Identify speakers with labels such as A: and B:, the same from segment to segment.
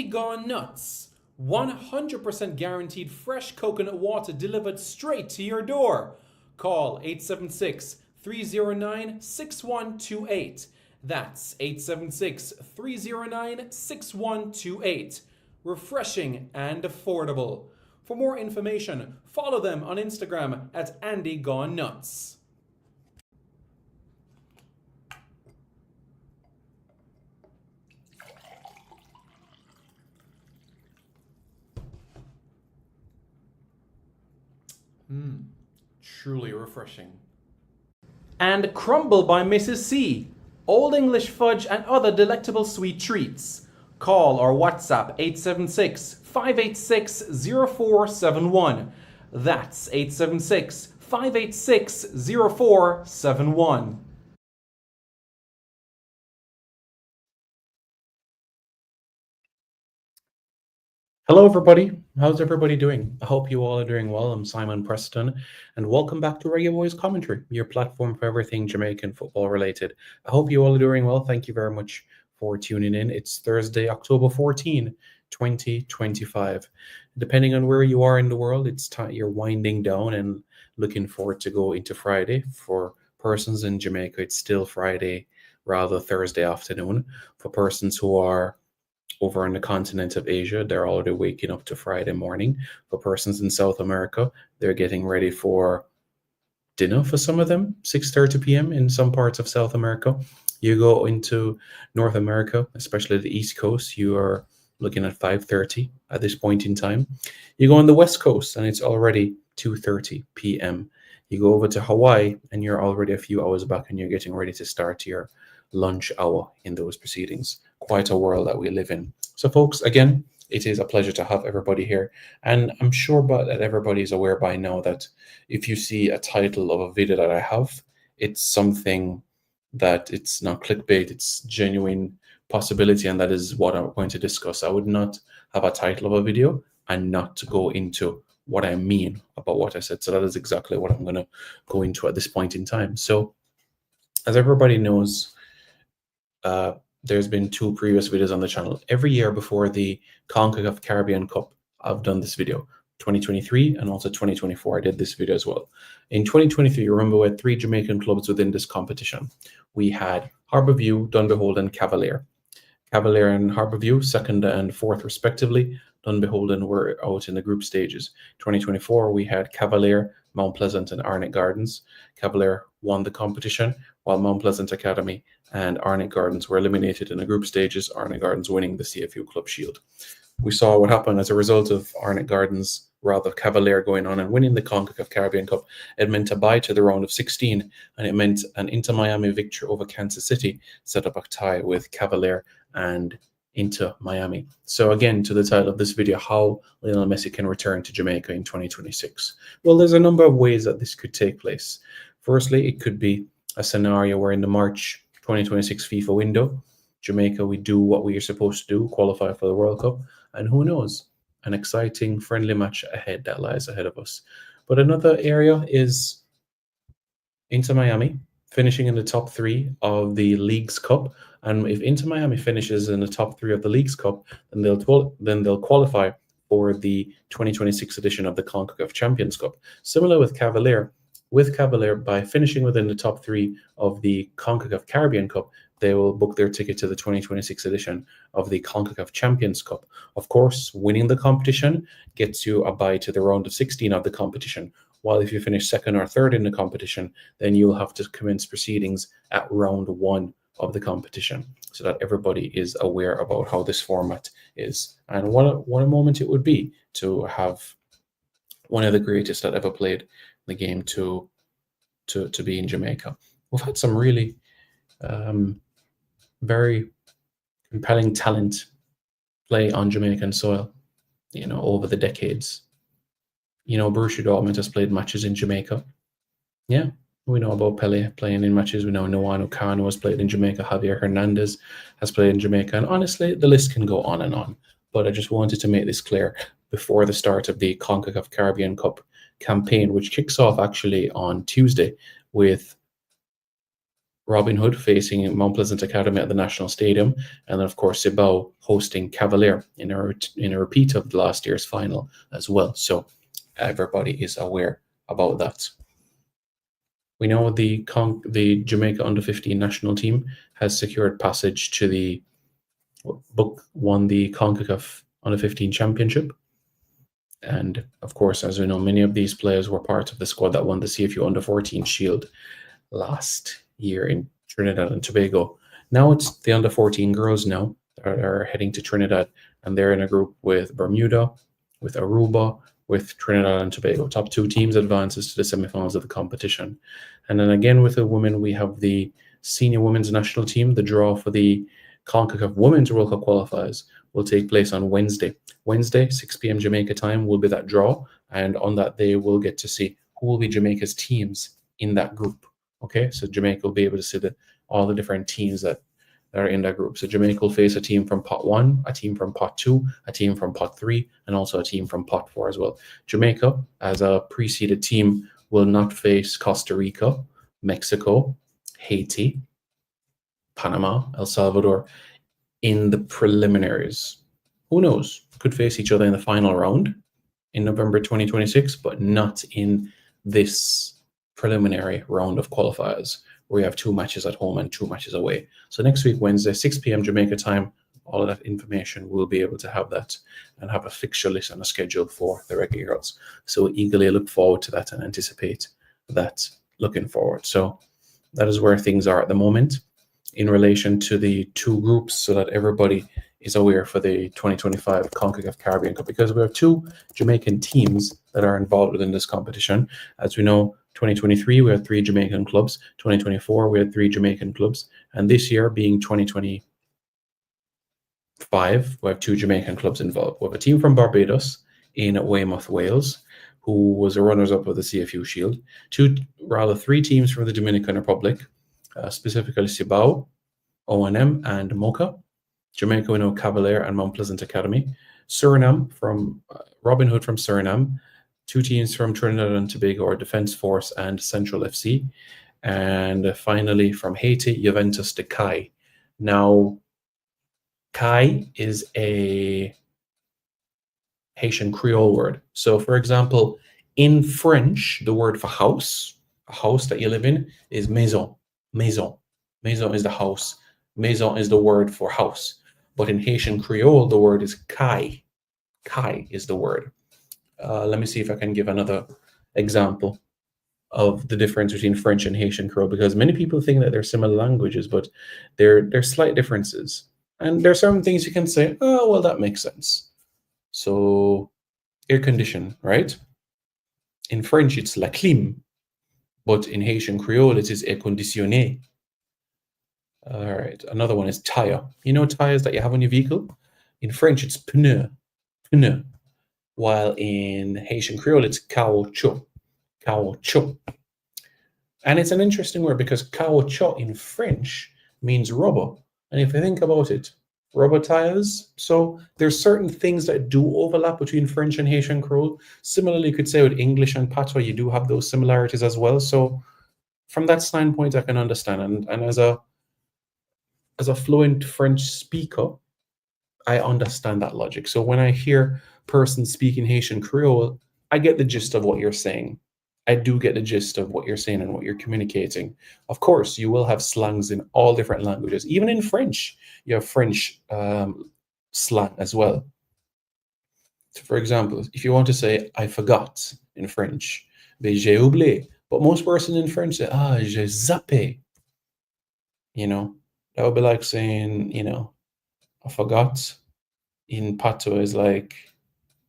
A: Gone Nuts. 100% guaranteed fresh coconut water delivered straight to your door. Call 876 309 6128. That's 876 309 6128. Refreshing and affordable. For more information, follow them on Instagram at Andy Gone Nuts. Truly refreshing. And Crumble by Mrs. C. Old English fudge and other delectable sweet treats. Call or WhatsApp 876 586 0471. That's 876 586 0471. Hello, everybody. How's everybody doing? I hope you all are doing well. I'm Simon Preston, and welcome back to Reggae Boys Commentary, your platform for everything Jamaican football related. I hope you all are doing well. Thank you very much for tuning in. It's Thursday, October 14, 2025. Depending on where you are in the world, it's time you're winding down and looking forward to go into Friday. For persons in Jamaica, it's still Friday, rather Thursday afternoon. For persons who are over on the continent of Asia, they're already waking up to Friday morning. For persons in South America, they're getting ready for dinner for some of them, 6:30 p.m. in some parts of South America. You go into North America, especially the East Coast, you are looking at 5:30 at this point in time. You go on the West Coast and it's already 2:30 p.m. You go over to Hawaii and you're already a few hours back and you're getting ready to start your lunch hour in those proceedings. Quite a world that we live in. So folks, again, it is a pleasure to have everybody here. And I'm sure that everybody is aware by now that if you see a title of a video that I have, it's something that it's not clickbait, it's genuine possibility, and that is what I'm going to discuss. I would not have a title of a video and not to go into what I mean about what I said. So that is exactly what I'm going to go into at this point in time. So as everybody knows, there's been two previous videos on the channel. Every year before the Concacaf Caribbean Cup, I've done this video. 2023 and also 2024, I did this video as well. In 2023, remember we had 3 Jamaican clubs within this competition. We had Harbourview, Dunbehold, and Cavalier. Cavalier and Harbourview, second and fourth respectively. Dunbeholden were out in the group stages. 2024, we had Cavalier, Mount Pleasant, and Arnett Gardens. Cavalier won the competition, while Mount Pleasant Academy and Arnett Gardens were eliminated in the group stages, Arnett Gardens winning the CFU Club Shield. We saw what happened as a result of Arnett Gardens, rather Cavalier, going on and winning the Concacaf Caribbean Cup. It meant a bye to the round of 16, and it meant an Inter Miami victory over Kansas City set up a tie with Cavalier and Inter Miami. So again, to the title of this video, how Lionel Messi can return to Jamaica in 2026. Well, there's a number of ways that this could take place. Firstly, it could be a scenario where in the March 2026 FIFA window, Jamaica, we do what we are supposed to do, qualify for the World Cup, and who knows, an exciting friendly match ahead that lies ahead of us. But another area is Inter Miami finishing in the top 3 of the League's Cup. And if Inter Miami finishes in the top 3 of the League's Cup, then they'll qualify for the 2026 edition of the Concacaf Champions Cup. Similar with Cavalier. With Cavalier, by finishing within the top 3 of the Concacaf Caribbean Cup, they will book their ticket to the 2026 edition of the Concacaf Champions Cup. Of course, winning the competition gets you a bye to the round of 16 of the competition, while if you finish second or third in the competition, then you'll have to commence proceedings at round 1 of the competition, so that everybody is aware about how this format is. And what a moment it would be to have one of the greatest that ever played the game to be in Jamaica. We've had some really very compelling talent play on Jamaican soil, over the decades. Borussia Dortmund has played matches in Jamaica. Yeah, we know about Pele playing in matches. We know Nwanu Kanu has played in Jamaica. Javier Hernandez has played in Jamaica. And honestly, the list can go on and on. But I just wanted to make this clear before the start of the Concacaf Caribbean Cup campaign, which kicks off actually on Tuesday with Robin Hood facing Mount Pleasant Academy at the National Stadium, and then of course Cibao hosting Cavalier in a repeat of last year's final as well. So everybody is aware about that. We know the Jamaica under-15 national team has secured passage to won the Concacaf under-15 championship. And of course, as we know, many of these players were part of the squad that won the CFU under-14 Shield last year in Trinidad and Tobago. Now it's the under-14 girls now that are heading to Trinidad, and they're in a group with Bermuda, with Aruba, with Trinidad and Tobago. Top two teams advances to the semifinals of the competition. And then again with the women, we have the senior women's national team. The draw for the CONCACAF Women's World Cup qualifiers will take place on Wednesday. Wednesday, 6 p.m. Jamaica time will be that draw. And on that day, we'll get to see who will be Jamaica's teams in that group. Okay, so Jamaica will be able to see all the different teams that are in that group. So Jamaica will face a team from pot 1, a team from pot 2, a team from pot 3, and also a team from pot 4 as well. Jamaica, as a preceded team, will not face Costa Rica, Mexico, Haiti, Panama, El Salvador in the preliminaries. Who knows? Could face each other in the final round in November 2026, but not in this preliminary round of qualifiers, where we have 2 matches at home and 2 matches away. So next week, Wednesday, 6 p.m. Jamaica time, all of that information, we'll be able to have that and have a fixture list and a schedule for the Reggae Girls. So eagerly look forward to that and anticipate that looking forward. So that is where things are at the moment in relation to the 2 groups, so that everybody is aware for the 2025 Concacaf Caribbean Cup, because we have 2 Jamaican teams that are involved within this competition. As we know, 2023, we had 3 Jamaican clubs. 2024, we had 3 Jamaican clubs. And this year, being 2025, we have 2 Jamaican clubs involved. We have a team from Barbados in Weymouth, Wales, who was a runners-up of the CFU Shield. 3 teams from the Dominican Republic, specifically Cibao, O&M, and Mocha. Jamaica, we know Cavalier and Mount Pleasant Academy. Suriname, from Robin Hood from Suriname. 2 teams from Trinidad and Tobago are Defense Force and Central FC. And finally, from Haiti, Juventus de Kai. Now, Kai is a Haitian Creole word. So, for example, in French, the word for house, a house that you live in, is maison. Maison. Maison is the house. Maison is the word for house. But in Haitian Creole, the word is kai. Kai is the word. Let me see if I can give another example of the difference between French and Haitian Creole, because many people think that they're similar languages, but they're slight differences. And there are certain things you can say, oh, well, that makes sense. So, air condition, right? In French, it's la clim, but in Haitian Creole, it is air conditionné. All right, another one is tire. You know tires that you have on your vehicle? In French, it's pneu, pneu. While in Haitian Creole, it's caoutchouc, caoutchouc. And it's an interesting word because caoutchouc in French means rubber. And if you think about it, rubber tires. So there's certain things that do overlap between French and Haitian Creole. Similarly, you could say with English and Patois, you do have those similarities as well. So from that standpoint, I can understand. And as a fluent French speaker, I understand that logic. So when I hear persons speaking Haitian Creole, I get the gist of what you're saying. I do get the gist of what you're saying and what you're communicating. Of course, you will have slangs in all different languages. Even in French, you have French slang as well. So for example, if you want to say, I forgot in French, j'ai oublié. But most persons in French say, j'ai zappé. You know, that would be like saying, I forgot. In Patois is like,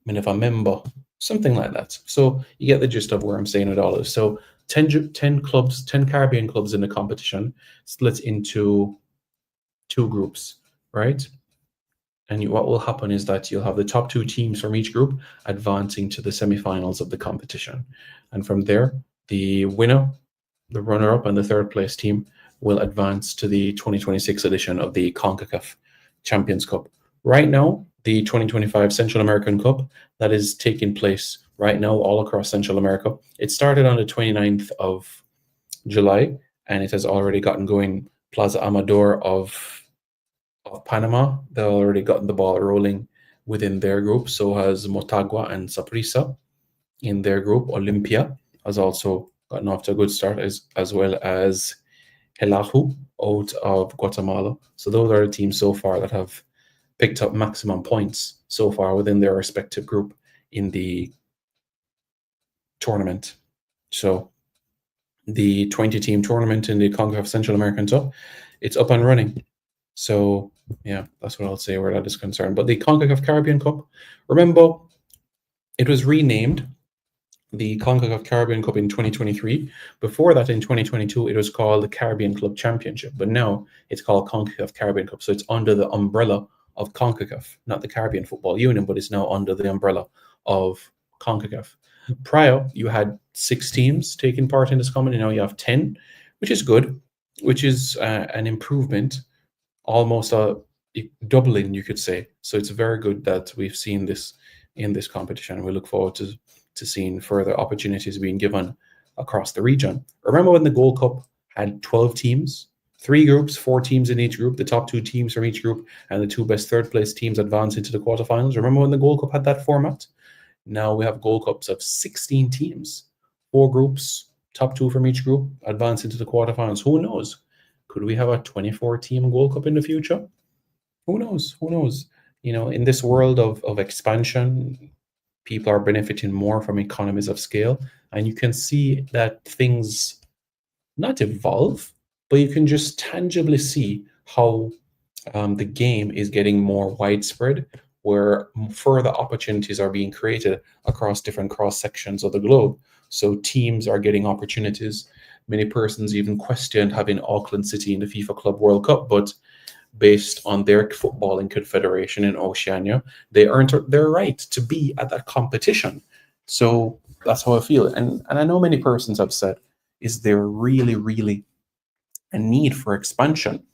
A: I never remember. Something like that. So you get the gist of where I'm saying it all is. So 10 clubs, 10 Caribbean clubs in the competition, split into 2 groups, right? And what will happen is that you'll have the top 2 teams from each group advancing to the semifinals of the competition. And from there, the winner, the runner-up, and the 3rd place team will advance to the 2026 edition of the CONCACAF Champions Cup. Right now, the 2025 Central American Cup that is taking place right now all across Central America. It started on the 29th of July and it has already gotten going. Plaza Amador of Panama, they've already gotten the ball rolling within their group. So has Motagua and Saprissa in their group. Olympia has also gotten off to a good start, as well as Helaju out of Guatemala. So those are the teams so far that have picked up maximum points so far within their respective group in the tournament. So the 20-team tournament in the Concacaf Central American Cup, it's up and running. So yeah, that's what I'll say where that is concerned. But the Concacaf Caribbean Cup, remember, it was renamed the Concacaf Caribbean Cup in 2023. Before that, in 2022, it was called the Caribbean Club Championship. But now it's called Concacaf Caribbean Cup. So it's under the umbrella of CONCACAF, not the Caribbean Football Union, but it's now under the umbrella of CONCACAF. Prior, you had 6 teams taking part in this competition. Now you have 10, which is good, which is an improvement, almost a doubling, you could say. So it's very good that we've seen this in this competition. We look forward to seeing further opportunities being given across the region. Remember when the Gold Cup had 12 teams? 3 groups, 4 teams in each group, the top 2 teams from each group, and the 2 best third-place teams advance into the quarterfinals. Remember when the Gold Cup had that format? Now we have Gold Cups of 16 teams, 4 groups, top 2 from each group, advance into the quarterfinals. Who knows? Could we have a 24-team Gold Cup in the future? Who knows? Who knows? You know, in this world of expansion, people are benefiting more from economies of scale, and you can see that things not evolve, but you can just tangibly see how the game is getting more widespread, where further opportunities are being created across different cross sections of the globe. So teams are getting opportunities. Many persons even questioned having Auckland City in the FIFA Club World Cup, but based on their footballing confederation in Oceania, they earned their right to be at that competition. So that's how I feel. And I know many persons have said, is there really a need for expansion?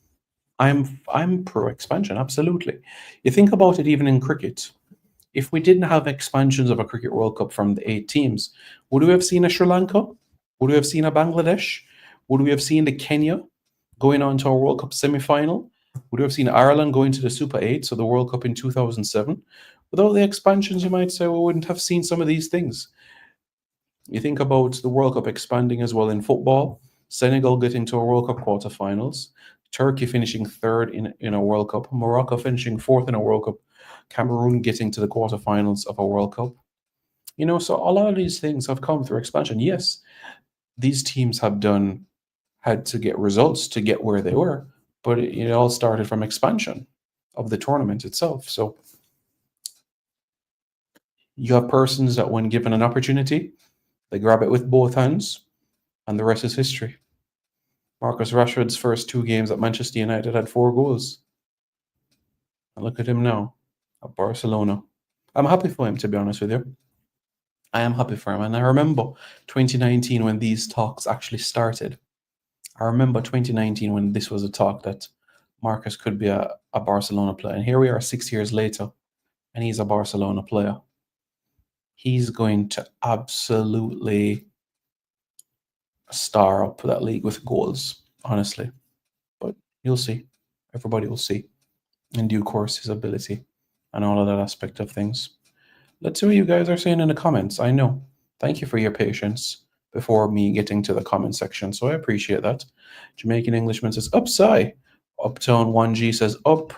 A: I'm pro expansion, absolutely. You think about it even in cricket. If we didn't have expansions of a Cricket World Cup from the 8 teams, would we have seen a Sri Lanka? Would we have seen a Bangladesh? Would we have seen the Kenya going on to a World Cup semi-final? Would we have seen Ireland going to the Super 8, so the World Cup in 2007? Without the expansions, you might say we wouldn't have seen some of these things. You think about the World Cup expanding as well in football, Senegal getting to a World Cup quarterfinals, Turkey finishing 3rd in a World Cup, Morocco finishing 4th in a World Cup, Cameroon getting to the quarterfinals of a World Cup. You know, so a lot of these things have come through expansion. Yes, these teams had to get results to get where they were, but it all started from expansion of the tournament itself. So you have persons that when given an opportunity, they grab it with both hands, and the rest is history. Marcus Rashford's first 2 games at Manchester United had 4 goals. And look at him now at Barcelona. I'm happy for him, to be honest with you. I am happy for him. And I remember 2019 when these talks actually started. I remember 2019 when this was a talk that Marcus could be a Barcelona player. And here we are 6 years later, and he's a Barcelona player. He's going to absolutely star up that league with goals, honestly. But you'll see. Everybody will see in due course his ability and all of that aspect of things. Let's see what you guys are saying in the comments. I know. Thank you for your patience before me getting to the comment section. So I appreciate that. Jamaican Englishman says, upside. Uptown 1G says, up.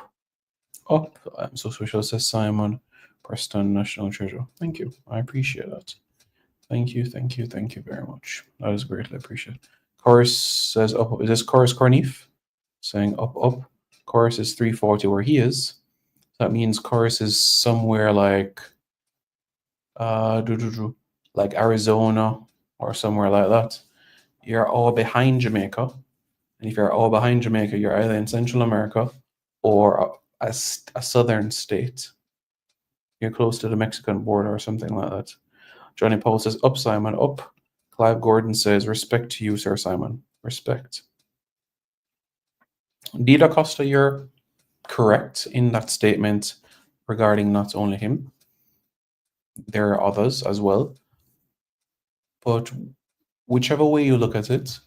A: I'm so special, says Simon. Preston National Treasure. Thank you. I appreciate that. Thank you very much. That is greatly appreciated. Chorus says up. Is this Chorus Cornif? Saying up. Chorus is 340 where he is. That means Chorus is somewhere like like Arizona or somewhere like that. You're all behind Jamaica. And if you're all behind Jamaica, you're either in Central America or a southern state. You're close to the Mexican border or something like that. Johnny Paul says, up, Simon, up. Clive Gordon says, respect to you, Sir Simon. Respect. Dida Costa, you're correct in that statement regarding not only him. There are others as well. But whichever way you look at it,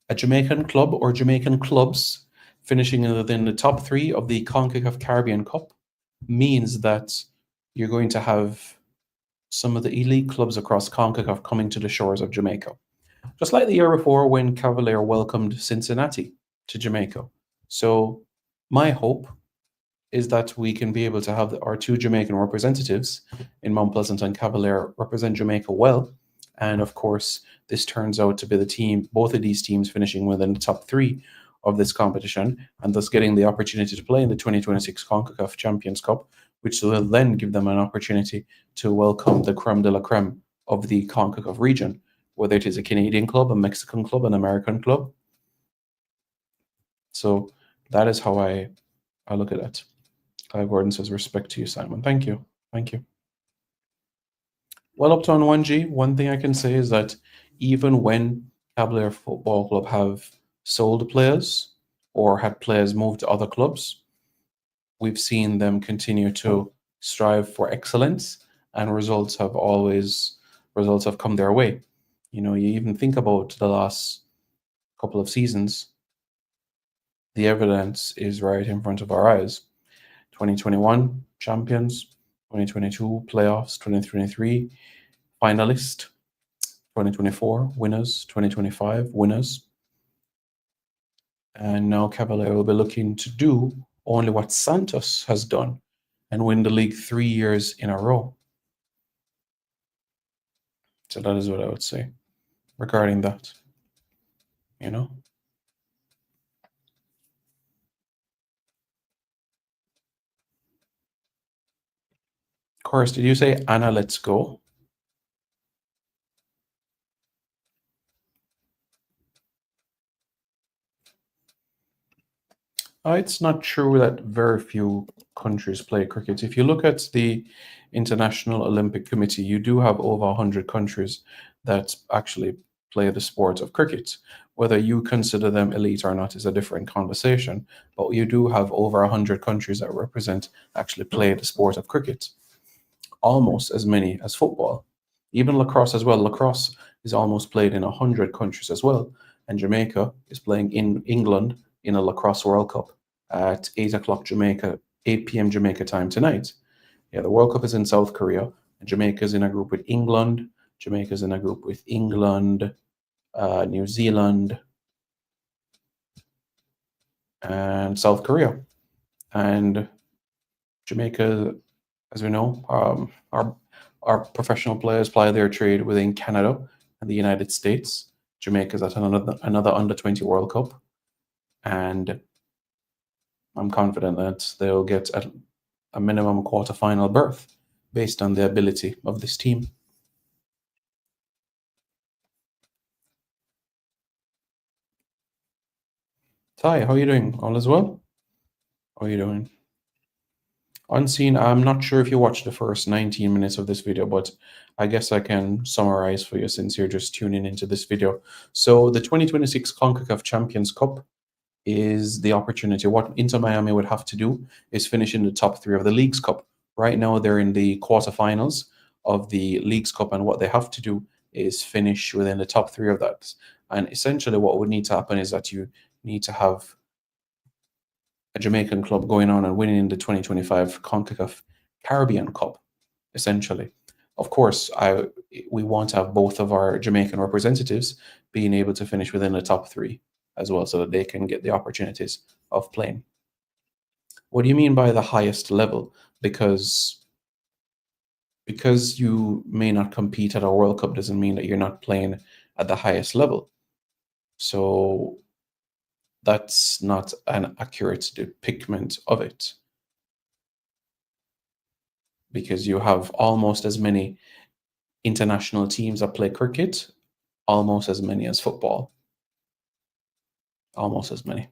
A: A Jamaican club or Jamaican clubs finishing within the top three of the Concacaf Caribbean Cup means that you're going to have some of the elite clubs across CONCACAF coming to the shores of Jamaica. Just like the year before when Cavalier welcomed Cincinnati to Jamaica. So my hope is that we can be able to have our two Jamaican representatives in Mount Pleasant and Cavalier represent Jamaica well. And of course, this turns out to be the team, both of these teams finishing within the top three of this competition and thus getting the opportunity to play in the 2026 CONCACAF Champions Cup, which will then give them an opportunity to welcome the creme de la creme of the CONCACAF region, whether it is a Canadian club, a Mexican club, an American club. So that is how I look at it. Clive Gordon says, respect to you, Simon. Thank you. Thank you. Well, up to on 1G, one thing I can say is that even when Cavalier Football Club have sold players or had players moved to other clubs, we've seen them continue to strive for excellence, and results have come their way. You know, you even think about the last couple of seasons, the evidence is right in front of our eyes. 2021 champions, 2022 playoffs, 2023 finalist, 2024 winners, 2025 winners. And now Cavalier will be looking to do only what Santos has done and win the league 3 years in a row. So that is what I would say regarding that. You know? Of course, did you say Anna, let's go? It's not true that very few countries play cricket. If you look at the International Olympic Committee, you do have over 100 countries that actually play the sport of cricket. Whether you consider them elite or not is a different conversation, but you do have over 100 countries that actually play the sport of cricket. Almost as many as football. Even lacrosse as well. Lacrosse is almost played in 100 countries as well. And Jamaica is playing in England in a lacrosse World Cup at 8 p.m. Jamaica time tonight. Yeah, the World Cup is in South Korea, and Jamaica's in a group with England. Jamaica's in a group with England, New Zealand, and South Korea. And Jamaica, as we know, our professional players ply their trade within Canada and the United States. Jamaica's at another under-20 World Cup, and I'm confident that they'll get a minimum quarter-final berth based on the ability of this team. Ty, how are you doing? All is well? How are you doing? Unseen, I'm not sure if you watched the first 19 minutes of this video, but I guess I can summarize for you since you're just tuning into this video. So the 2026 CONCACAF Champions Cup is the opportunity. What Inter Miami would have to do is finish in the top three of the Leagues Cup. Right now, they're in the quarterfinals of the Leagues Cup, and what they have to do is finish within the top three of that. And essentially, what would need to happen is that you need to have a Jamaican club going on and winning the 2025 CONCACAF Caribbean Cup, essentially. Of course, we want to have both of our Jamaican representatives being able to finish within the top three as well, so that they can get the opportunities of playing. What do you mean by the highest level? Because you may not compete at a World Cup doesn't mean that you're not playing at the highest level. So that's not an accurate depiction of it, because you have almost as many international teams that play cricket, almost as many as football. Almost as many.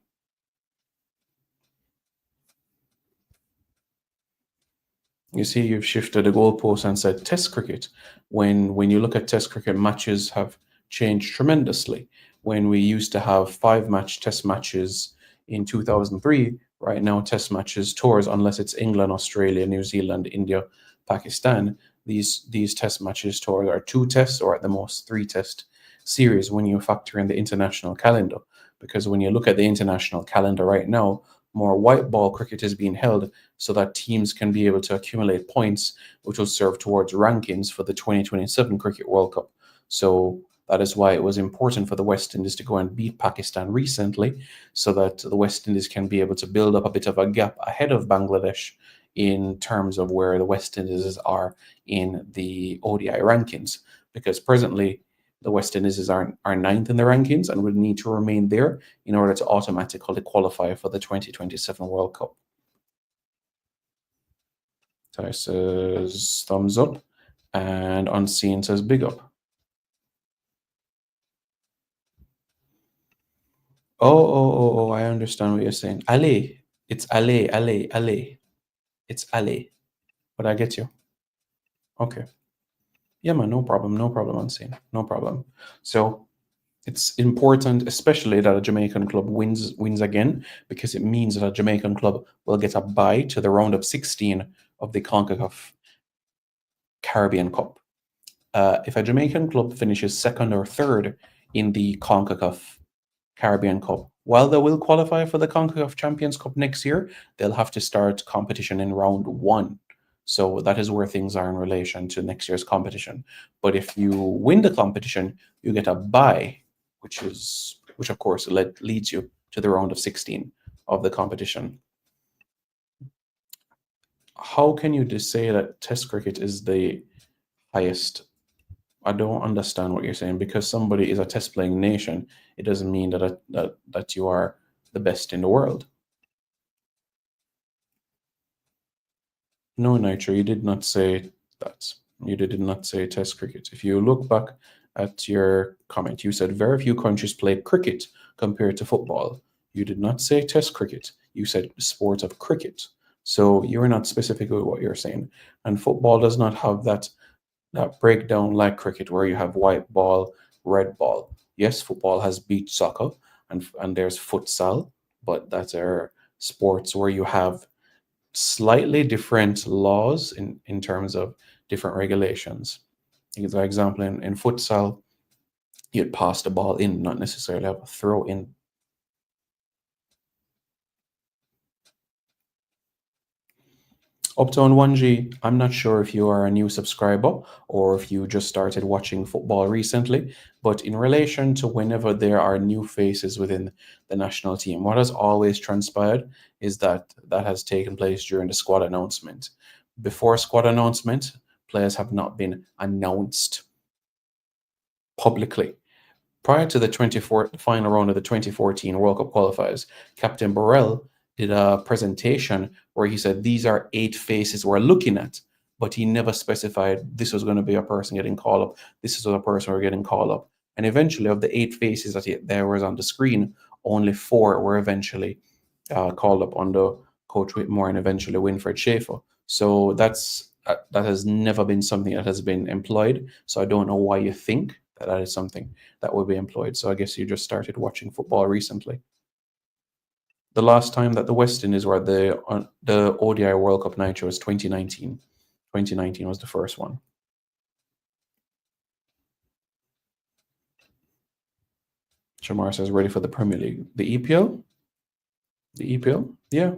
A: You see, you've shifted the goalpost and said Test cricket. When you look at Test cricket, matches have changed tremendously. When we used to have 5-match Test matches in 2003, right now Test matches tours, unless it's England, Australia, New Zealand, India, Pakistan, these Test matches tours are 2 tests or at the most 3 test series when you factor in the international calendar. because when you look at the international calendar right now, more white ball cricket is being held so that teams can be able to accumulate points, which will serve towards rankings for the 2027 Cricket World Cup. So that is why it was important for the West Indies to go and beat Pakistan recently, so that the West Indies can be able to build up a bit of a gap ahead of Bangladesh in terms of where the West Indies are in the ODI rankings. Because presently, the West Indies are ninth in the rankings and would need to remain there in order to automatically qualify for the 2027 World Cup. Ty says thumbs up, and Unseen says big up. Oh, I understand what you're saying. Ale. It's Ale. It's Ale. But I get you. Okay. Yeah, man, no problem, Unseen. No problem. So it's important, especially that a Jamaican club wins again, because it means that a Jamaican club will get a bye to the round of 16 of the Concacaf Caribbean Cup. If a Jamaican club finishes second or third in the Concacaf Caribbean Cup, while they will qualify for the Concacaf Champions Cup next year, they'll have to start competition in round one. So that is where things are in relation to next year's competition. But if you win the competition, you get a bye, which of course leads you to the round of 16 of the competition. How can you just say that Test cricket is the highest? I don't understand what you're saying. Because somebody is a test playing nation, it doesn't mean that you are the best in the world. No, Nitro, you did not say that. You did not say test cricket. If you look back at your comment, you said very few countries play cricket compared to football. You did not say test cricket. You said sport of cricket. So you're not specific with what you're saying. And football does not have that breakdown like cricket, where you have white ball, red ball. Yes, football has beach soccer, and there's futsal, but that are sports where you have slightly different laws in terms of different regulations. For example, in futsal, you'd pass the ball in, not necessarily have a throw in. Uptown 1G, I'm not sure if you are a new subscriber or if you just started watching football recently, but in relation to whenever there are new faces within the national team, what has always transpired is that has taken place during the squad announcement. Before squad announcement, players have not been announced publicly. Prior to the final round of the 2014 World Cup qualifiers, Captain Burrell did a presentation where he said these are 8 faces we're looking at, but he never specified this was going to be a person getting called up. This is a person we're getting called up. And eventually, of the 8 faces there was on the screen, only 4 were eventually called up under Coach Whitmore and eventually Winfred Schaefer. So that has never been something that has been employed. So I don't know why you think that is something that will be employed. So I guess you just started watching football recently. The last time that the West Indies were at the ODI World Cup Nitro was 2019. 2019 was the first one. Shamar says ready for the Premier League. The EPL? The EPL? Yeah.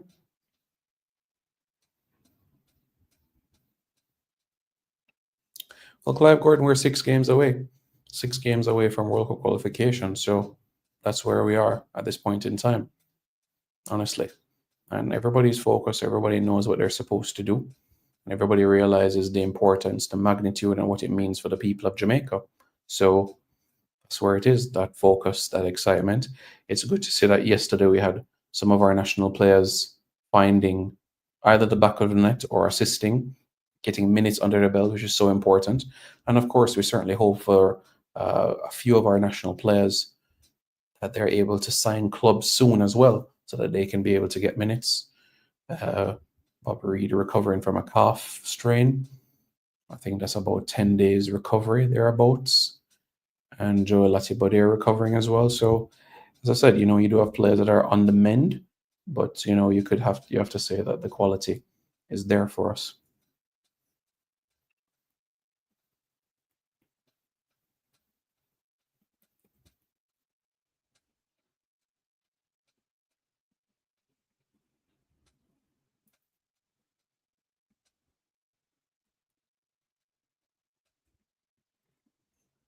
A: Well, Clive Gordon, we're 6 games away. 6 games away from World Cup qualification. So that's where we are at this point in time, honestly. And everybody's focused. Everybody knows what they're supposed to do. And everybody realizes the importance, the magnitude, and what it means for the people of Jamaica. So that's where it is, that focus, that excitement. It's good to see that yesterday we had some of our national players finding either the back of the net or assisting, getting minutes under their belt, which is so important. And of course, we certainly hope for a few of our national players that they're able to sign clubs soon as well, so that they can be able to get minutes. Bob Reed recovering from a calf strain. I think that's about 10 days recovery thereabouts. And Joel Latibode recovering as well. So as I said, you do have players that are on the mend, but you have to say that the quality is there for us.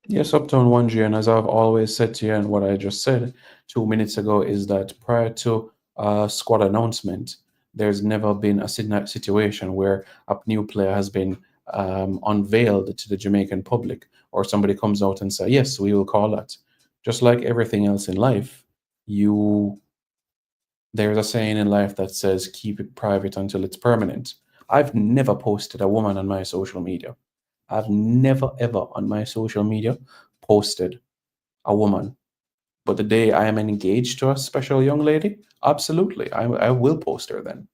A: Yes, Uptown 1G, and as I've always said to you, and what I just said 2 minutes ago, is that prior to squad announcement, there's never been a situation where a new player has been unveiled to the Jamaican public, or somebody comes out and say, "Yes, we will call that." Just like everything else in life, you there's a saying in life that says, "Keep it private until it's permanent." I've never posted a woman on my social media. I've never ever on my social media posted a woman. But the day I am engaged to a special young lady, absolutely, I will post her then.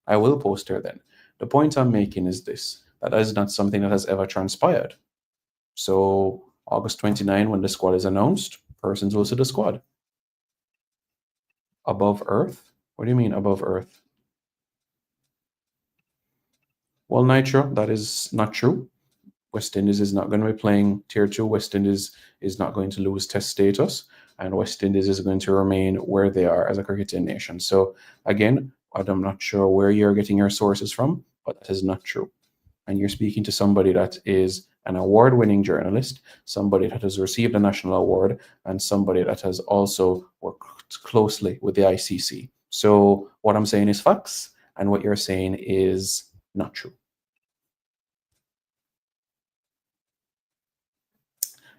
A: I will post her then. The point I'm making is this: that is not something that has ever transpired. So August 29, when the squad is announced, persons will see the squad. Above Earth? What do you mean above Earth? Well, Nitro, that is not true. West Indies is not going to be playing Tier 2. West Indies is not going to lose test status, and West Indies is going to remain where they are as a cricketing nation. So, again, I'm not sure where you're getting your sources from, but that is not true. And you're speaking to somebody that is an award winning journalist, somebody that has received a national award, and somebody that has also worked closely with the ICC. So, what I'm saying is facts, and what you're saying is not true.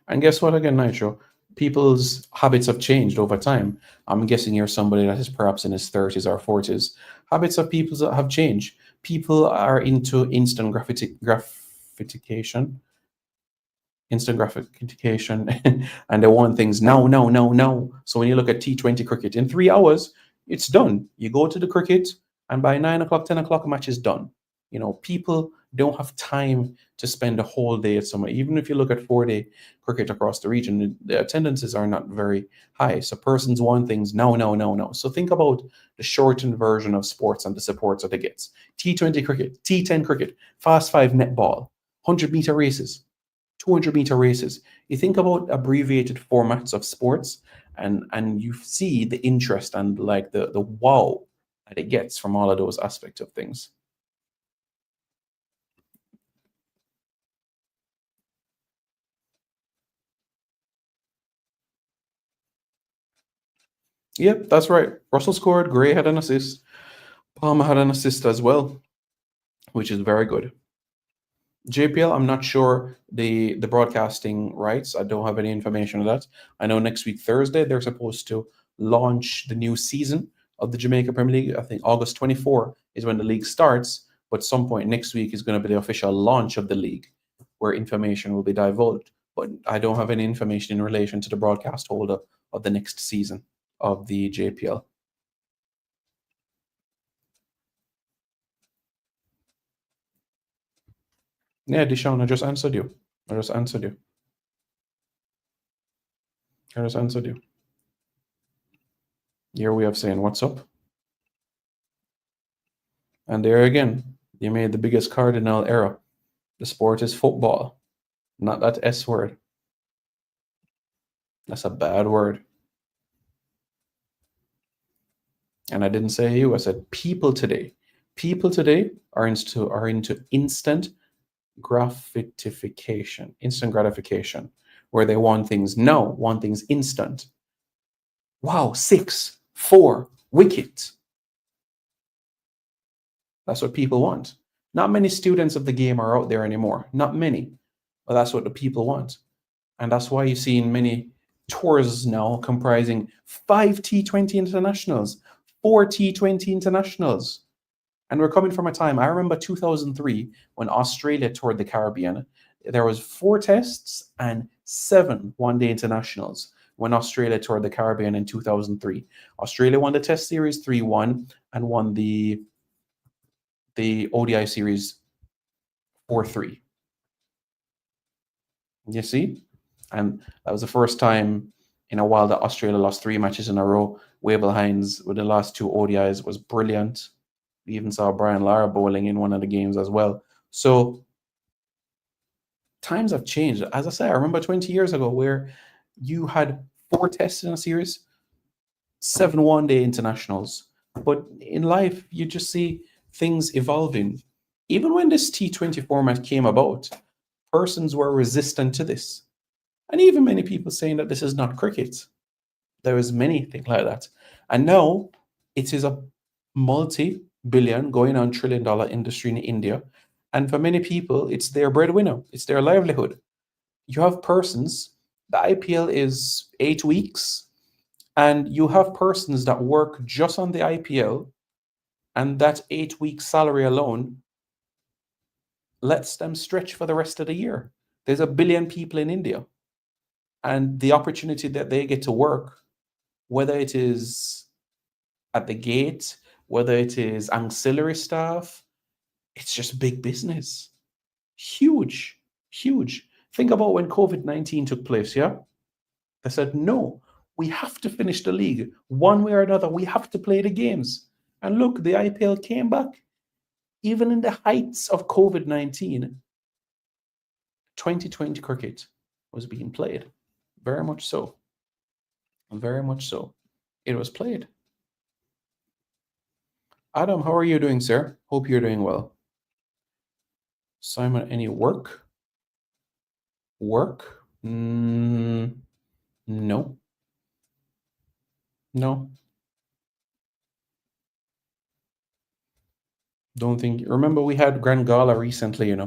A: And guess what again, Nitro? People's habits have changed over time. I'm guessing you're somebody that is perhaps in his 30s or 40s. Habits of people that have changed. People are into instant gratification, and they want things now, now, now, now. So when you look at T20 cricket, in 3 hours, it's done. You go to the cricket, and by 9 o'clock, 10 o'clock, a match is done. People don't have time to spend a whole day at somewhere. Even if you look at 4-day cricket across the region, the attendances are not very high. So persons want things now, now, now, now. So think about the shortened version of sports and the supports that it gets. T20 cricket, T10 cricket, fast five netball, 100-meter races, 200-meter races. You think about abbreviated formats of sports, and you see the interest and like the wow that it gets from all of those aspects of things. Yep, that's right. Russell scored. Gray had an assist. Palmer had an assist as well, which is very good. JPL, I'm not sure the broadcasting rights. I don't have any information on that. I know next week Thursday they're supposed to launch the new season of the Jamaica Premier League. I think August 24 is when the league starts, but some point next week is going to be the official launch of the league, where information will be divulged. But I don't have any information in relation to the broadcast holder of the next season of the JPL. Yeah, Deshaun, I just answered you. I just answered you. I just answered you. Your way of saying what's up. And there again, you made the biggest cardinal error. The sport is football, not that S word. That's a bad word. And I didn't say you, I said people today. People today are into instant gratification, where they want things now, want things instant. Wow, six, four, wicket. That's what people want. Not many students of the game are out there anymore. Not many. But that's what the people want. And that's why you've seen many tours now comprising 5 T20 internationals, 4 T20 internationals. And we're coming from a time, I remember 2003 when Australia toured the Caribbean. There was 4 tests and 7 one-day internationals when Australia toured the Caribbean in 2003. Australia won the test series 3-1 and won the ODI series 4-3. You see? And that was the first time in a while that Australia lost 3 matches in a row. Wavell Hines with the last 2 ODIs was brilliant. We even saw Brian Lara bowling in one of the games as well. So times have changed. As I say, I remember 20 years ago where you had 4 tests in a series, 7 one-day internationals. But in life, you just see things evolving. Even when this T20 format came about, persons were resistant to this. And even many people saying that this is not cricket. There is many things like that. And now it is a multi-billion, going on trillion-dollar industry in India. And for many people, it's their breadwinner, it's their livelihood. You have persons, the IPL is 8 weeks, and you have persons that work just on the IPL, and that 8 week salary alone lets them stretch for the rest of the year. There's a billion people in India, and the opportunity that they get to work, whether it is at the gate, whether it is ancillary staff, it's just big business. Huge, huge. Think about when COVID-19 took place, yeah? They said, no, we have to finish the league one way or another. We have to play the games. And look, the IPL came back. Even in the heights of COVID-19, 2020 cricket was being played. Very much so. Very much so. It was played. Adam, how are you doing, sir? Hope you're doing well. Simon, any work? Work? No. No. Don't think. Remember, we had Grand Gala recently, We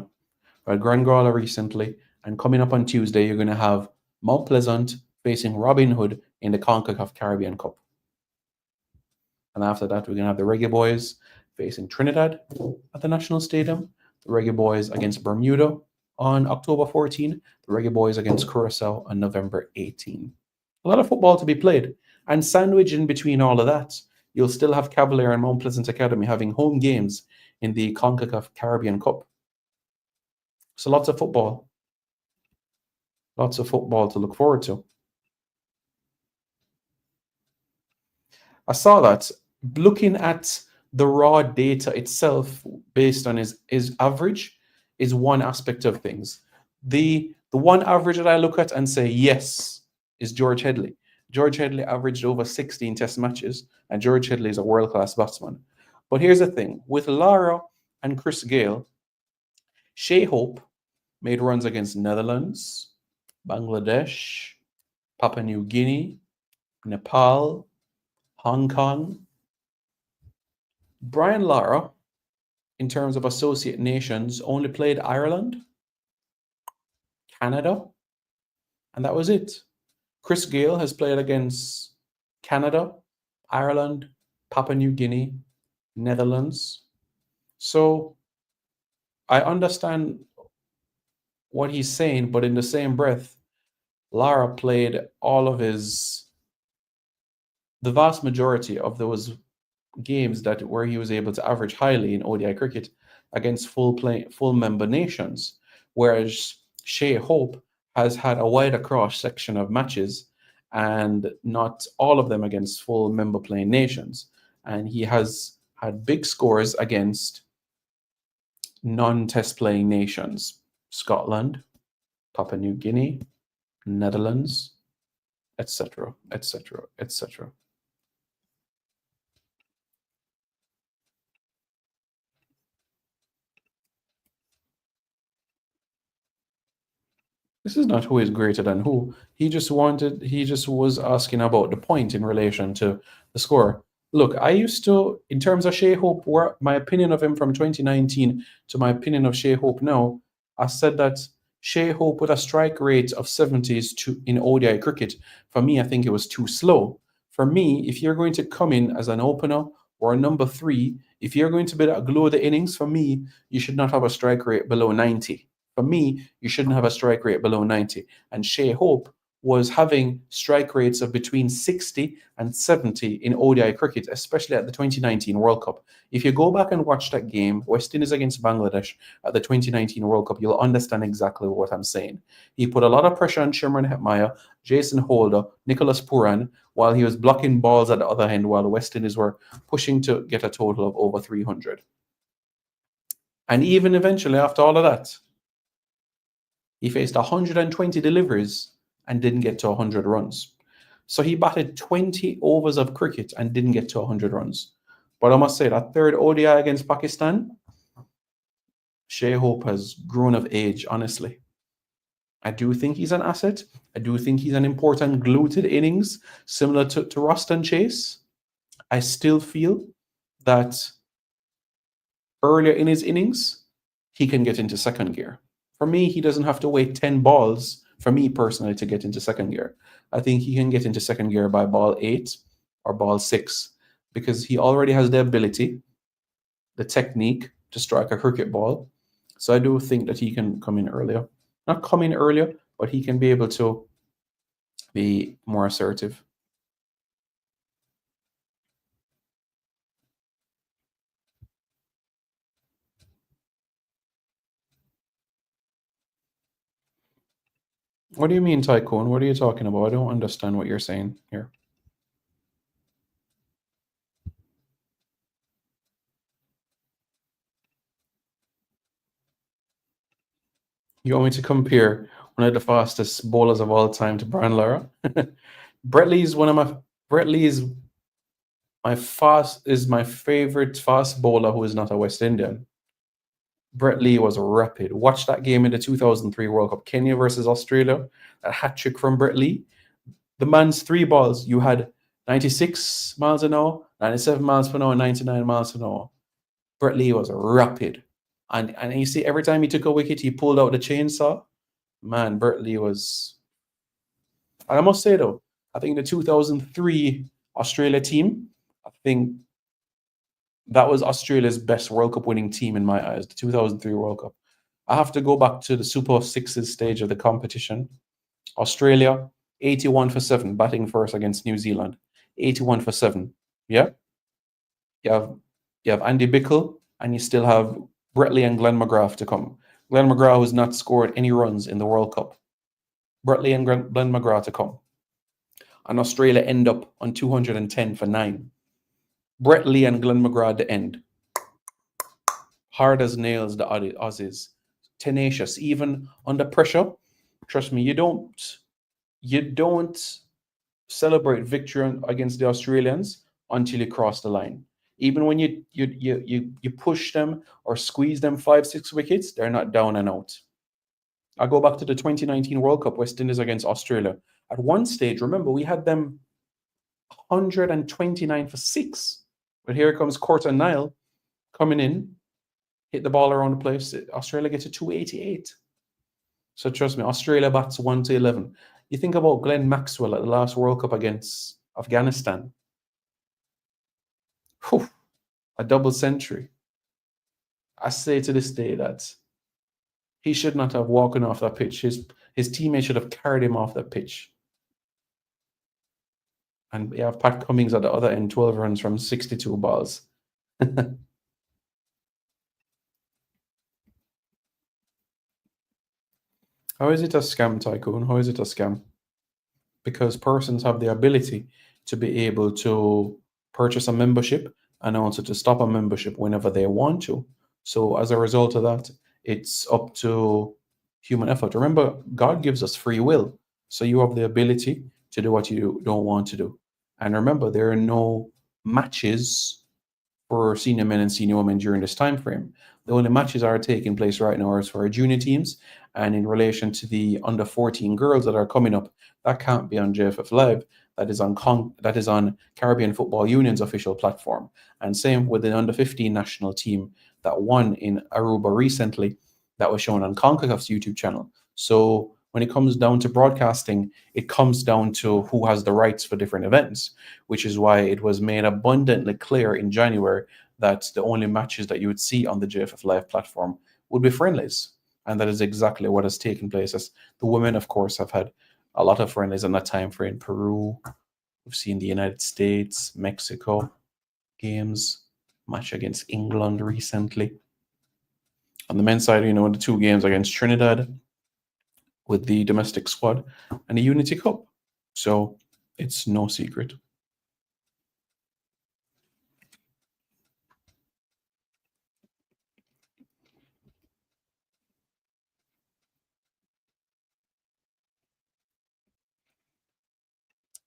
A: had Grand Gala recently. And coming up on Tuesday, you're going to have Mount Pleasant facing Robin Hood in the Concacaf Caribbean Cup. And after that, we're going to have the Reggae Boys facing Trinidad at the National Stadium. The Reggae Boys against Bermuda on October 14. The Reggae Boys against Curacao on November 18. A lot of football to be played. And sandwiched in between all of that, you'll still have Cavalier and Mount Pleasant Academy having home games in the Concacaf Caribbean Cup. So lots of football. Lots of football to look forward to. I saw that. Looking at the raw data itself based on his average is one aspect of things. The one average that I look at and say, yes, is George Headley. George Headley averaged over 16 test matches, and George Headley is a world-class batsman. But here's the thing. With Lara and Chris Gayle, Shea Hope made runs against Netherlands, Bangladesh, Papua New Guinea, Nepal, Hong Kong. Brian Lara, in terms of associate nations, only played Ireland, Canada, and that was it. Chris Gayle has played against Canada, Ireland, Papua New Guinea, Netherlands. So I understand what he's saying, but in the same breath, Lara played the vast majority of those games where he was able to average highly in ODI cricket against full member nations, whereas Shea Hope has had a wider cross section of matches and not all of them against full member playing nations. And he has had big scores against non-test playing nations: Scotland, Papua New Guinea, Netherlands, etc., etc., etc. This is not who is greater than who. He just was asking about the point in relation to the score. Look, in terms of Shea Hope, my opinion of him from 2019 to my opinion of Shea Hope now, I said that Shea Hope with a strike rate of 70s in ODI cricket, for me, I think it was too slow. For me, if you're going to come in as an opener or a number 3, if you're going to be that glue of the innings, for me, you should not have a strike rate below 90. For me, you shouldn't have a strike rate below 90. And Shea Hope was having strike rates of between 60 and 70 in ODI cricket, especially at the 2019 World Cup. If you go back and watch that game, West Indies against Bangladesh at the 2019 World Cup, you'll understand exactly what I'm saying. He put a lot of pressure on Shimron Hetmyer, Jason Holder, Nicholas Puran, while he was blocking balls at the other end, while the West Indies were pushing to get a total of over 300. And even eventually, after all of that, he faced 120 deliveries and didn't get to 100 runs. So he batted 20 overs of cricket and didn't get to 100 runs. But I must say, that third ODI against Pakistan, Shea Hope has grown of age, honestly. I do think he's an asset. I do think he's an important glue to the innings, similar to Ruston Chase. I still feel that earlier in his innings, he can get into second gear. For me, he doesn't have to wait 10 balls, for me personally, to get into second gear. I think he can get into second gear by ball 8 or ball 6 because he already has the ability, the technique to strike a cricket ball. So I do think that he can come in earlier. Not come in earlier, but he can be able to be more assertive. What do you mean, Tycoon? What are you talking about? I don't understand what you're saying here. You want me to compare one of the fastest bowlers of all time to Brian Lara? Brett Lee is one of my Brett Lee is my favorite fast bowler who is not a West Indian. Brett Lee was rapid. Watch that game in the 2003 World Cup, Kenya versus Australia. A hat trick from Brett Lee. The man's three balls. You had 96 miles an hour, 97 miles per hour, 99 miles an hour. Brett Lee was rapid. And you see, every time he took a wicket, he pulled out the chainsaw. Man, Brett Lee was. And I must say, though, I think the 2003 Australia team, I think that was Australia's best World Cup winning team in my eyes, the 2003 World Cup. I have to go back to the Super Sixes stage of the competition. Australia, 81 for 7, batting first against New Zealand. 81 for 7. Yeah? You have Andy Bickle, and you still have Brett Lee and Glenn McGrath to come. Glenn McGrath has not scored any runs in the World Cup. Brett Lee and Glenn McGrath to come. And Australia end up on 210 for 9. Brett Lee and Glenn McGrath at the end. Hard as nails, the Aussies. Tenacious, even under pressure. Trust me, you don't celebrate victory against the Australians until you cross the line. Even when you push them or squeeze them 5-6 wickets, they're not down and out. I go back to the 2019 World Cup, West Indies against Australia. At one stage, remember, we had them 129 for 6. But here comes Courtney Nile coming in, hit the ball around the place. Australia gets to 288. So trust me, Australia bats 1 to 11. You think about Glenn Maxwell at the last World Cup against Afghanistan. Whew, a double century. I say to this day that he should not have walked off that pitch. His teammates should have carried him off that pitch. And you have Pat Cummings at the other end, 12 runs from 62 balls. How is it a scam, Tycoon? How is it a scam? Because persons have the ability to be able to purchase a membership and also to stop a membership whenever they want to. So as a result of that, it's up to human effort. Remember, God gives us free will. So you have the ability to do what you don't want to do. And remember, there are no matches for senior men and senior women during this time frame. The only matches are taking place right now is for our junior teams, and in relation to the under 14 girls that are coming up, that can't be on JFF Live. That is on Caribbean Football Union's official platform. And same with the under 15 national team that won in Aruba recently, that was shown on Concacaf's YouTube channel. So when it comes down to broadcasting, it comes down to who has the rights for different events, which is why it was made abundantly clear in January that the only matches that you would see on the JFF Live platform would be friendlies. And that is exactly what has taken place. As the women, of course, have had a lot of friendlies in that time frame. Peru, we've seen the United States, Mexico games, match against England recently. On the men's side, the 2 games against Trinidad with the domestic squad and the Unity Cup. So it's no secret.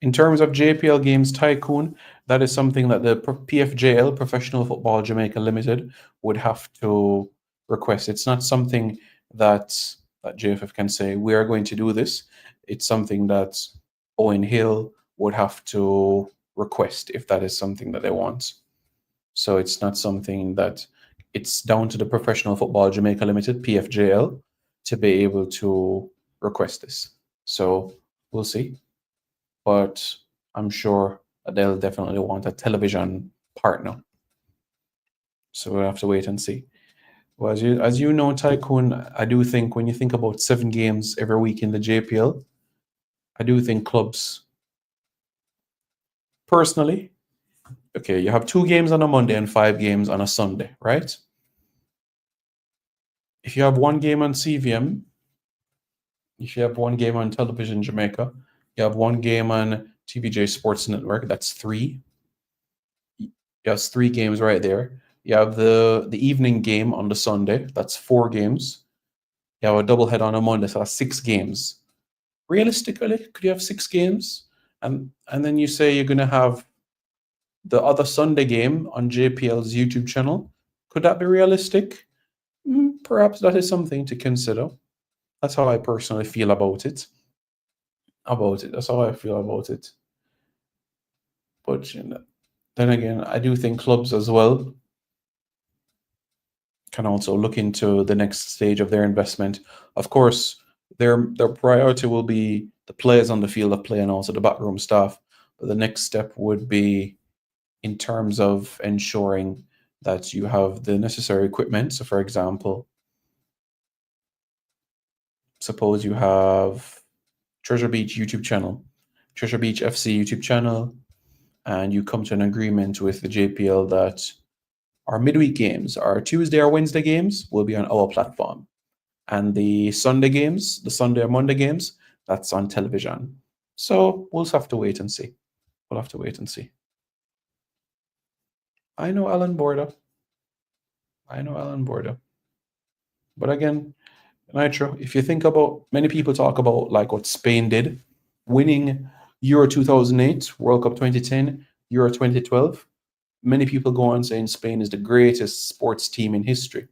A: In terms of JPL games, Tycoon, that is something that the PFJL, Professional Football Jamaica Limited, would have to request. It's not something that that JFF can say, we are going to do this. It's something that Owen Hill would have to request if that is something that they want. So it's not something that it's down to the Professional Football Jamaica Limited, PFJL, to be able to request this. So we'll see. But I'm sure that they'll definitely want a television partner. So we'll have to wait and see. Well, as you know, Tycoon, I do think when you think about 7 games every week in the JPL, I do think clubs, personally, okay, you have 2 games on a Monday and 5 games on a Sunday, right? If you have 1 game on CVM, if you have 1 game on Television Jamaica, you have 1 game on TVJ Sports Network, that's 3. Yes, 3 games right there. You have the evening game on the Sunday, that's 4 games. You have a doublehead on a Monday, so that's 6 games. Realistically, could you have 6 games? And then you say you're gonna have the other Sunday game on JPL's YouTube channel. Could that be realistic? Perhaps that is something to consider. That's how I personally feel about it. That's how I feel about it. But then again, I do think clubs as well can also look into the next stage of their investment. Of course, their priority will be the players on the field of play and also the backroom staff. But the next step would be in terms of ensuring that you have the necessary equipment. So, for example, suppose you have Treasure Beach YouTube channel, Treasure Beach FC YouTube channel, and you come to an agreement with the JPL that our midweek games, our Tuesday or Wednesday games will be on our platform. And the Sunday games, the Sunday or Monday games, that's on television. So we'll just have to wait and see. We'll have to wait and see. I know Alan Borda. But again, Nitro, if you think about, many people talk about like what Spain did, winning Euro 2008, World Cup 2010, Euro 2012. Many people go on saying Spain is the greatest sports team in history.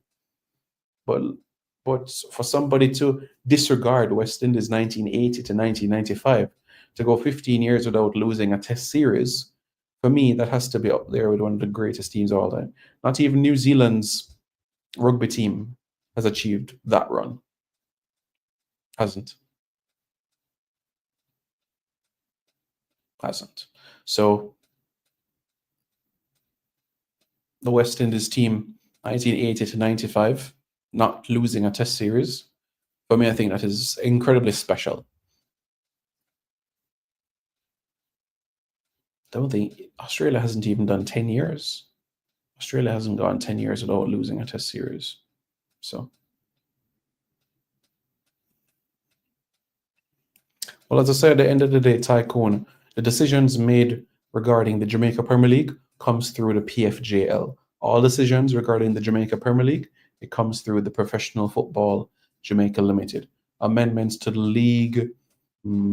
A: But for somebody to disregard West Indies 1980 to 1995, to go 15 years without losing a test series, for me, that has to be up there with one of the greatest teams of all time. Not even New Zealand's rugby team has achieved that run. Hasn't. So the West Indies team, 1980 to 95, not losing a test series, for me, I think that is incredibly special. I don't think Australia hasn't even done 10 years. Australia hasn't gone 10 years without losing a test series. So, well, as I said, at the end of the day, Tycoon, the decisions made regarding the Jamaica Premier League comes through the PFJL. All decisions regarding the Jamaica Premier League, it comes through the Professional Football Jamaica Limited. Amendments to the league,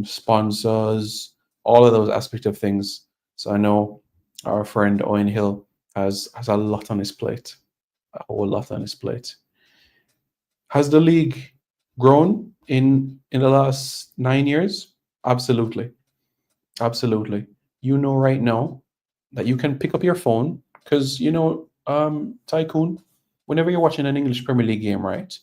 A: sponsors, all of those aspects of things. So I know our friend Owen Hill has a lot on his plate, a whole lot on his plate. Has the league grown in the last 9 years? Absolutely. Absolutely. You know right now that you can pick up your phone because Tycoon, whenever you're watching an English Premier League game, right?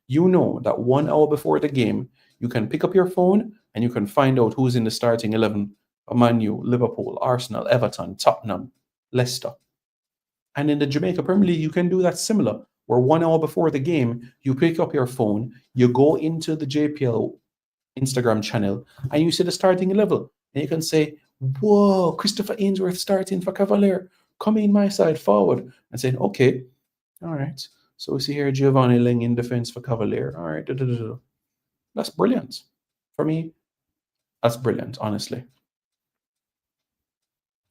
A: You know that 1 hour before the game, you can pick up your phone and you can find out who's in the starting 11 of Man U, Liverpool, Arsenal, Everton, Tottenham, Leicester. And in the Jamaica Premier League, you can do that similar, where 1 hour before the game, you pick up your phone, you go into the JPL Instagram channel, and you see the starting level. And you can say, whoa, Christopher Ainsworth starting for Cavalier, coming my side forward. And saying, okay, all right. So we see here Giovanni Ling in defense for Cavalier. All right. That's brilliant. For me, that's brilliant, honestly.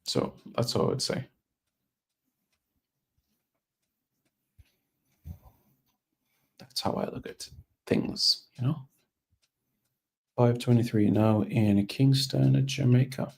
A: So that's all I would say. That's how I look at things, 5:23 now in Kingston, Jamaica.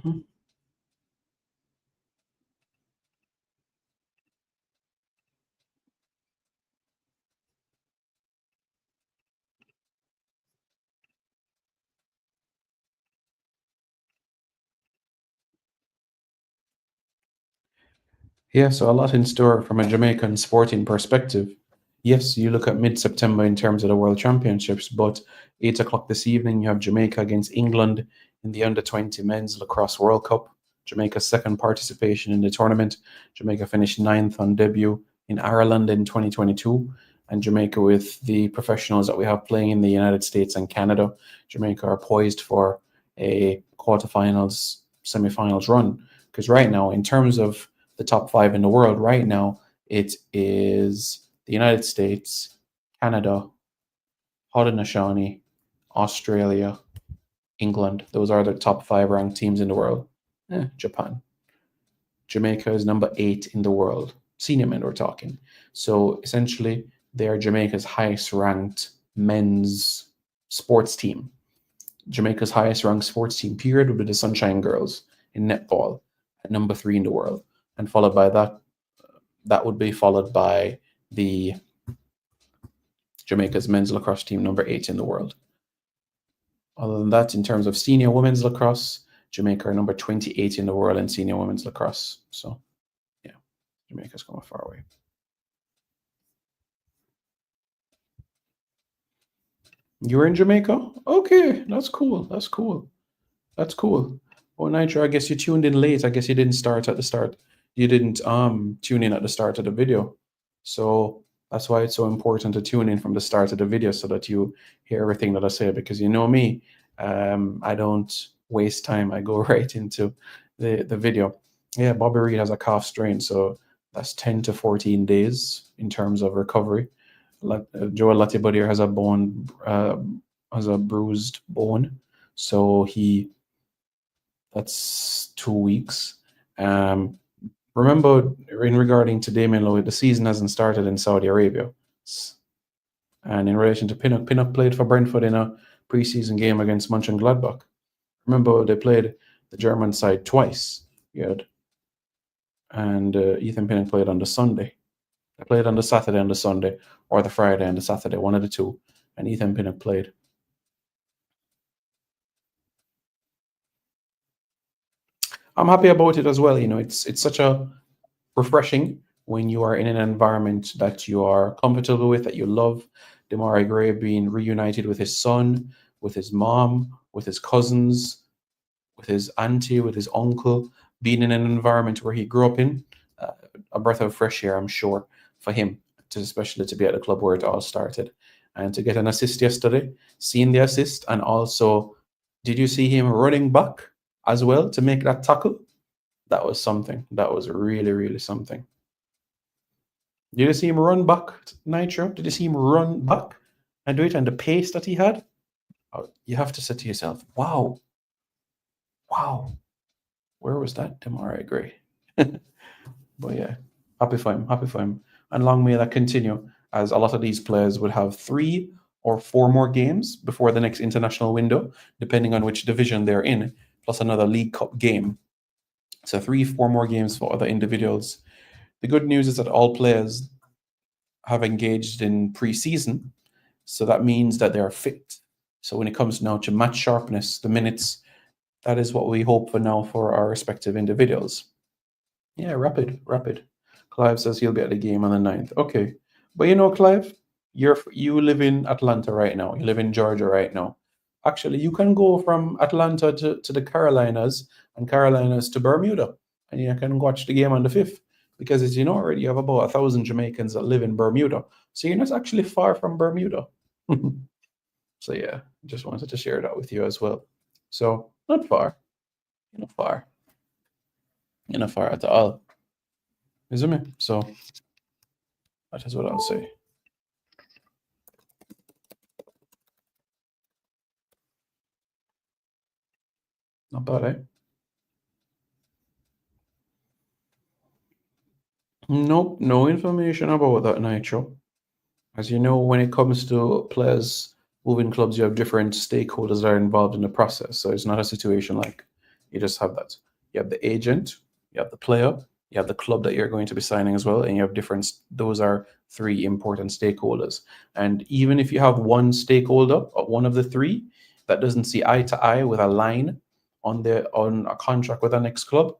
A: Mhm. Yeah, so a lot in store from a Jamaican sporting perspective. Yes, you look at mid-September in terms of the World Championships, but 8 o'clock this evening you have Jamaica against England in the Under-20 Men's Lacrosse World Cup. Jamaica's second participation in the tournament. Jamaica finished ninth on debut in Ireland in 2022, and Jamaica with the professionals that we have playing in the United States and Canada. Jamaica are poised for a quarterfinals, semifinals run. Because right now, in terms of the top five in the world right now, it is the United States, Canada, Haudenosaunee, Australia, England. Those are the top five ranked teams in the world. Japan. Jamaica is number 8 in the world. Senior men, we're talking. So essentially, they are Jamaica's highest ranked men's sports team. Jamaica's highest ranked sports team, period, would be the Sunshine Girls in netball at number 3 in the world. And followed by that would be followed by the Jamaica's men's lacrosse team, number 8 in the world. Other than that, in terms of senior women's lacrosse, Jamaica are number 28 in the world in senior women's lacrosse. So, yeah, Jamaica's come a far way. You were in Jamaica? Okay, that's cool. That's cool. That's cool. Oh, Nitro, I guess you tuned in late. I guess you didn't start at the start. You didn't tune in at the start of the video. So that's why it's so important to tune in from the start of the video so that you hear everything that I say. Because you know me, I don't waste time. I go right into the video. Yeah, Bobby Reed has a calf strain, so that's 10 to 14 days in terms of recovery. Joel Latibodier has a bruised bone, so that's 2 weeks. Remember, in regarding to Damian Lloyd, the season hasn't started in Saudi Arabia. And in relation to Pinnock played for Brentford in a preseason game against Mönchengladbach. Remember, they played the German side twice. And Ethan Pinnock played on the Sunday. They played on the Saturday and the Sunday, or the Friday and the Saturday, one of the two. And Ethan Pinnock played. I'm happy about it as well. It's such a refreshing when you are in an environment that you are comfortable with, that you love. Demarai Gray being reunited with his son, with his mom, with his cousins, with his auntie, with his uncle, being in an environment where he grew up in, a breath of fresh air, I'm sure, for him, especially to be at the club where it all started. And to get an assist yesterday, seeing the assist, and also, did you see him running back as well to make that tackle? That was something. That was really, really something. Did you see him run back, Nitro? Did you see him run back and do it, and the pace that he had? You have to say to yourself, wow, wow, where was that Demarai Gray? But yeah, happy for him, happy for him. And long may that continue, as a lot of these players would have 3 or 4 more games before the next international window, depending on which division they're in, plus another League Cup game. So 3, 4 more games for other individuals. The good news is that all players have engaged in pre-season, so that means that they're fit. So when it comes now to match sharpness, the minutes, that is what we hope for now for our respective individuals. Yeah, rapid. Clive says he'll be at the game on the 9th. Okay. But Clive, you live in Atlanta right now. You live in Georgia right now. Actually, you can go from Atlanta to the Carolinas and Carolinas to Bermuda. And you can watch the game on the 5th. Because as you know already, you have about 1,000 Jamaicans that live in Bermuda. So you're not actually far from Bermuda. So yeah, just wanted to share that with you as well. So not far. You're not far. You're not far at all. Isn't it? So that is what I'll say. Not bad, eh? Nope, no information about that, Nitro. As you know, when it comes to players moving clubs, you have different stakeholders that are involved in the process. So it's not a situation like You just have that. You have the agent, you have the player, you have the club that you're going to be signing as well, and you have different. Those are three important stakeholders. And even if you have one stakeholder, or one of the three, that doesn't see eye to eye with a line on a contract with our next club,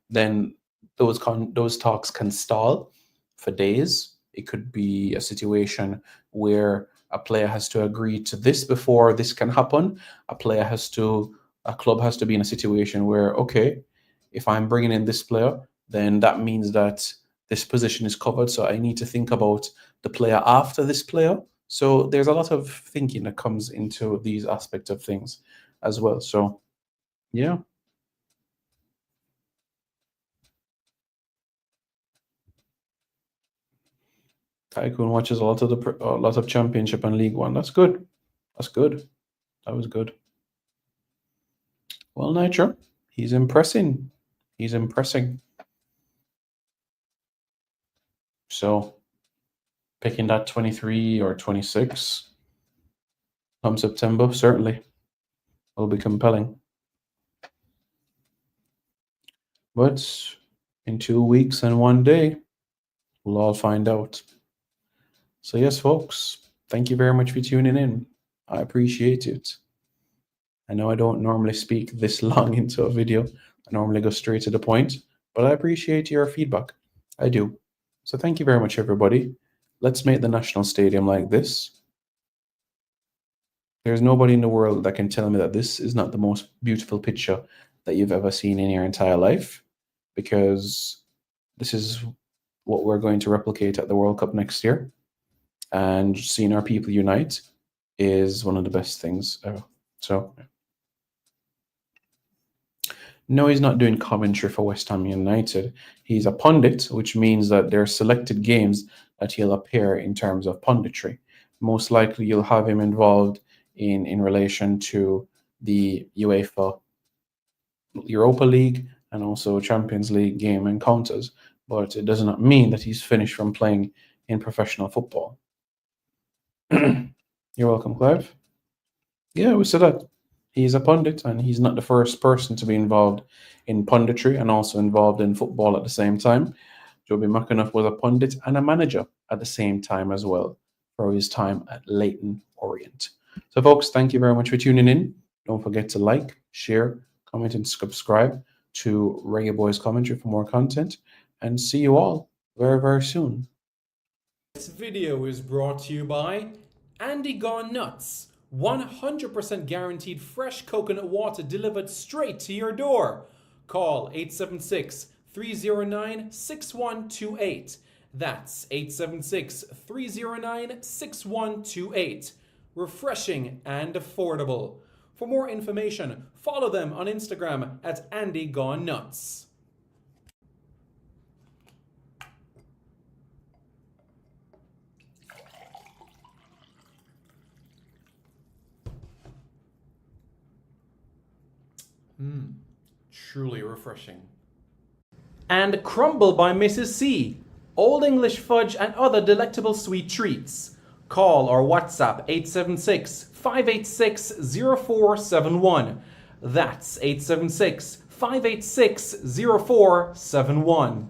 A: then those talks can stall for days. It could be a situation where a player has to agree to this before this can happen. A club has to be in a situation where, okay, if I'm bringing in this player, then that means that this position is covered. So I need to think about the player after this player. So there's a lot of thinking that comes into these aspects of things as well. So yeah. Tycoon watches a lot of Championship and League One. That's good. That's good. That was good. Well, Nitro, he's impressing. He's impressing. So picking that 23 or 26 come September certainly will be compelling. But in 2 weeks and 1 day, we'll all find out. So yes, folks, thank you very much for tuning in. I appreciate it. I know I don't normally speak this long into a video. I normally go straight to the point, but I appreciate your feedback. I do. So thank you very much, everybody. Let's make the National Stadium like this. There's nobody in the world that can tell me that this is not the most beautiful picture that you've ever seen in your entire life, because this is what we're going to replicate at the World Cup next year. And seeing our people unite is one of the best things ever. So, no, he's not doing commentary for West Ham United. He's a pundit, which means that there are selected games that he'll appear in terms of punditry. Most likely, you'll have him involved in relation to the UEFA Europa League and also Champions League game encounters. But it does not mean that he's finished from playing in professional football. You're welcome, Clive. Yeah, we said that. He's a pundit, and he's not the first person to be involved in punditry and also involved in football at the same time. Joby McAnuff was a pundit and a manager at the same time as well for his time at Leyton Orient. So, folks, thank you very much for tuning in. Don't forget to like, share, comment, and subscribe to Reggae Boys Commentary for more content. And see you all very, very soon.
B: This video is brought to you by Andy Gone Nuts. 100% guaranteed fresh coconut water delivered straight to your door. Call 876-309-6128. That's 876-309-6128. Refreshing and affordable. For more information, follow them on Instagram at Andy Gone Nuts. Truly refreshing. And Crumble by Mrs. C. Old English fudge and other delectable sweet treats. Call or WhatsApp 876-586-0471. That's 876-586-0471.